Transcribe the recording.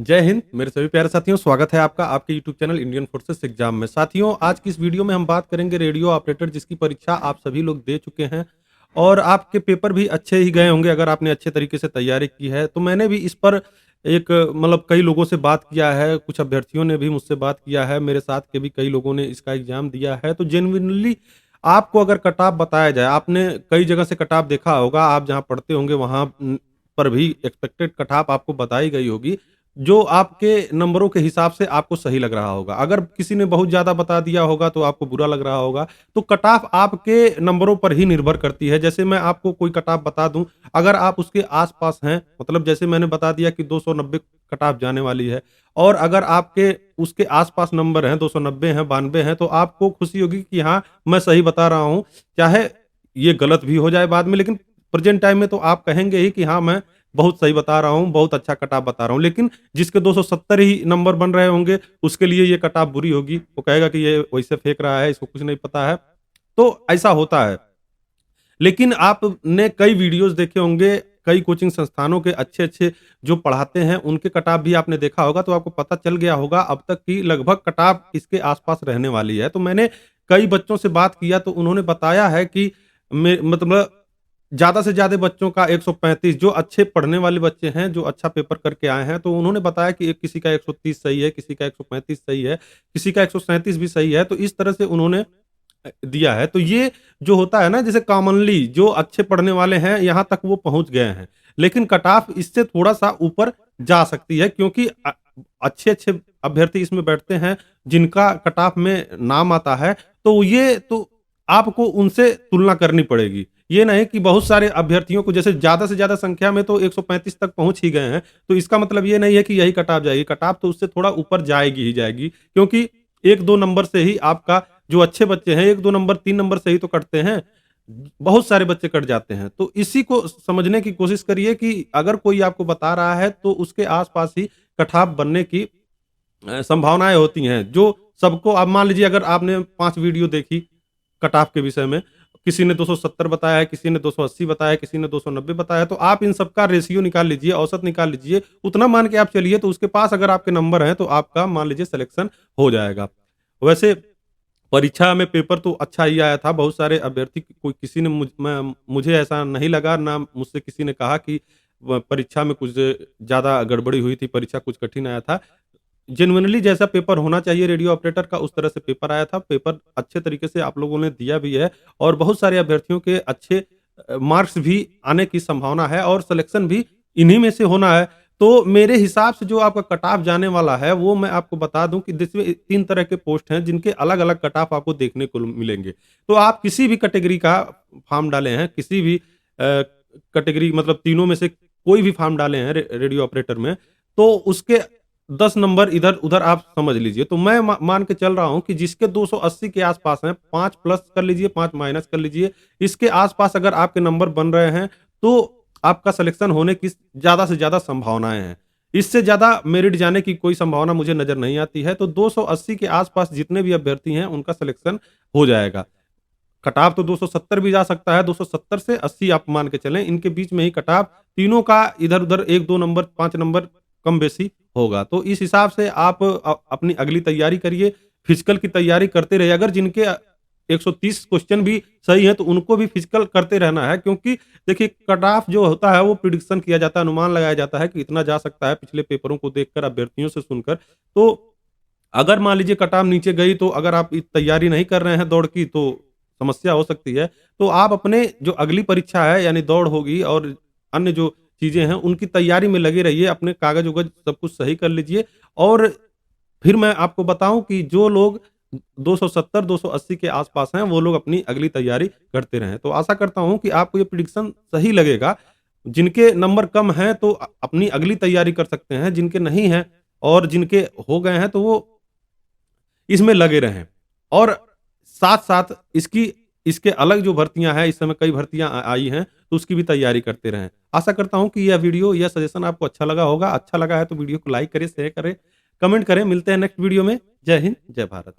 जय हिंद मेरे सभी प्यारे साथियों, स्वागत है आपका आपके YouTube channel Indian forces exam में। साथियों, आज की इस वीडियो में हम बात करेंगे रेडियो ऑपरेटर, जिसकी परीक्षा आप सभी लोग दे चुके हैं और आपके पेपर भी अच्छे ही गए होंगे अगर आपने अच्छे तरीके से तैयारी की है। तो मैंने भी इस पर एक मतलब कई लोगों से बात किया है, कुछ अभ्यर्थियों ने भी मुझसे बात किया है, मेरे साथ के भी कई लोगों ने इसका एग्जाम दिया है। तो जेन्युइनली आपको अगर कट ऑफ बताया जाए, आपने कई जगह से कट ऑफ देखा होगा, आप जहाँ पढ़ते होंगे वहाँ पर भी एक्सपेक्टेड कट ऑफ आपको बताई गई होगी, जो आपके नंबरों के हिसाब से आपको सही लग रहा होगा। अगर किसी ने बहुत ज़्यादा बता दिया होगा तो आपको बुरा लग रहा होगा। तो कट ऑफ आपके नंबरों पर ही निर्भर करती है। जैसे मैं आपको कोई कट ऑफ बता दूँ, अगर आप उसके आस-पास हैं, मतलब जैसे मैंने बता दिया कि 290 कट ऑफ जाने वाली है और अगर आपके उसके आस-पास नंबर हैं, 290 हैं, 92 हैं, तो आपको खुशी होगी कि हाँ, मैं सही बता रहा हूँ। चाहे ये गलत भी हो जाए बाद में, लेकिन प्रेज़ेंट टाइम में तो आप कहेंगे ही कि हाँ, मैं बहुत सही बता रहा हूँ, बहुत अच्छा कट ऑफ बता रहा हूँ। लेकिन जिसके 270 ही नंबर बन रहे होंगे, उसके लिए ये कट ऑफ बुरी होगी। वो कहेगा कि ये वैसे फेंक रहा है, इसको कुछ नहीं पता है। तो ऐसा होता है। लेकिन आपने कई वीडियोज़ देखे होंगे, कई कोचिंग संस्थानों के अच्छे-अच्छे जो पढ़ाते हैं, उनके कट ऑफ भी आपने देखा होगा, तो आपको पता चल गया होगा अब तक कि लगभग कट ऑफ इसके आस-पास रहने वाली है। तो मैंने कई बच्चों से बात किया, तो उन्होंने बताया है कि मतलब ज़्यादा से ज़्यादा बच्चों का 135, जो अच्छे पढ़ने वाले बच्चे हैं, जो अच्छा पेपर करके आए हैं, तो उन्होंने बताया कि किसी का 130 सही है, किसी का 135 सही है, किसी का 137 भी सही है। तो इस तरह से उन्होंने दिया है। तो ये जो होता है ना, जैसे कॉमनली जो अच्छे पढ़ने वाले हैं, यहाँ तक वो पहुँच गए हैं। लेकिन कट ऑफ इससे थोड़ा-सा ऊपर जा सकती है, क्योंकि अच्छे-अच्छे अभ्यर्थी इसमें बैठते हैं, जिनका कट ऑफ में नाम आता है, तो ये तो आपको उनसे तुलना करनी पड़ेगी। ये नहीं कि बहुत सारे अभ्यर्थियों को, जैसे ज़्यादा से ज़्यादा संख्या में तो 135 तक पहुँच ही गए हैं, तो इसका मतलब ये नहीं है कि यही कट ऑफ जाएगी। कट ऑफ तो उससे थोड़ा ऊपर जाएगी ही जाएगी, क्योंकि 1-2 नंबर से ही आपका जो अच्छे बच्चे हैं, 1-2 नंबर, 3 नंबर से ही तो कटते हैं। बहुत सारे बच्चे कट जाते हैं। तो इसी को समझने की कोशिश करिए कि अगर कोई आपको बता रहा है, तो उसके आस-पास ही कट ऑफ बनने की संभावनाएँ होती हैं। जो सबको, अब मान लीजिए अगर आपने 5 वीडियो देखी कट ऑफ के विषय में, किसी ने 270 बताया है, किसी ने 280 बताया है, किसी ने 290 बताया है, तो आप इन सबका रेशियो निकाल लीजिए, औसत निकाल लीजिए, उतना मान के आप चलिए, तो उसके पास अगर आपके नंबर हैं, तो आपका मान लीजिए सिलेक्शन हो जाएगा। वैसे परीक्षा में पेपर तो अच्छा ही आया था, बहुत सारे अभ्यर्थी, कोई किसी ने मुझे ऐसा नहीं लगा, ना मुझसे किसी ने कहा कि परीक्षा में कुछ ज़्यादा गड़बड़ी हुई थी, परीक्षा कुछ कठिन आया था। जेनुइनली जैसा पेपर होना चाहिए रेडियो ऑपरेटर का, उस तरह से पेपर आया था। पेपर अच्छे तरीके से आप लोगों ने दिया भी है और बहुत सारे अभ्यर्थियों के अच्छे मार्क्स भी आने की संभावना है और सिलेक्शन भी इन्हीं में से होना है। तो मेरे हिसाब से जो आपका कट ऑफ जाने वाला है, वो मैं आपको बता दूँ कि जिसमें 3 तरह के पोस्ट हैं, जिनके अलग-अलग कट ऑफ आपको देखने को मिलेंगे। तो आप किसी भी कैटेगरी का फॉर्म डाले हैं, किसी भी कैटेगरी, मतलब तीनों में से कोई भी फॉर्म डाले हैं रेडियो ऑपरेटर में, तो उसके 10 नंबर इधर-उधर आप समझ लीजिए। तो मैं मान के चल रहा हूँ कि जिसके 280 के आस-पास हैं, 5 प्लस कर लीजिए, 5 माइनस कर लीजिए। इसके आस-पास अगर आपके नंबर बन रहे हैं, तो आपका सिलेक्शन होने की ज़्यादा से ज़्यादा संभावनाएँ हैं। इससे ज़्यादा मेरिट जाने की कोई संभावना मुझे नज़र नहीं आती है। तो 280 के आस-पास जितने भी अभ्यर्थी हैं, उनका सिलेक्शन हो जाएगा। कट ऑफ तो 270 भी जा सकता है, 270 से 80 आप मान के चलें, इनके बीच में ही कट ऑफ, तीनों का इधर-उधर 1-2 नंबर, 5 नंबर कम-बेशी होगा। तो इस हिसाब से आप अपनी अगली तैयारी करिए, फिजिकल की तैयारी करते रहिए। अगर जिनके 130 क्वेश्चन भी सही हैं, तो उनको भी फिजिकल करते रहना है, क्योंकि देखिए कट ऑफ जो होता है, वो प्रिडिक्शन किया जाता है, अनुमान लगाया जाता है कि इतना जा सकता है पिछले पेपरों को देखकर, अभ्यर्थियों से सुनकर। तो अगर मान लीजिए कट ऑफ नीचे गई, तो अगर आप तैयारी नहीं कर रहे हैं दौड़ की, तो समस्या हो सकती है। तो आप अपने जो अगली परीक्षा है, यानी दौड़ होगी और अन्य जो चीज़ें हैं, उनकी तैयारी में लगे रहिए, अपने कागज़-वगज़ सब कुछ सही कर लीजिए और फिर मैं आपको बताऊँ कि जो लोग 270, 280 के आस-पास हैं, वो लोग अपनी अगली तैयारी करते रहें। तो आशा करता हूँ कि आपको ये प्रेडिक्शन सही लगेगा। जिनके नंबर कम हैं, तो अपनी अगली तैयारी कर सकते हैं, जिनके नहीं हैं और जिनके हो गए हैं, तो वो इसमें लगे रहें। और साथ-साथ इसके अलग जो भर्तियाँ हैं, इस समय कई भर्तियाँ आई हैं, तो उसकी भी तैयारी करते रहें। आशा करता हूँ कि यह वीडियो, यह सजेशन आपको अच्छा लगा होगा। अच्छा लगा है तो वीडियो को लाइक करें, शेयर करें, कमेंट करें। मिलते हैं नेक्स्ट वीडियो में। जय हिंद, जय भारत।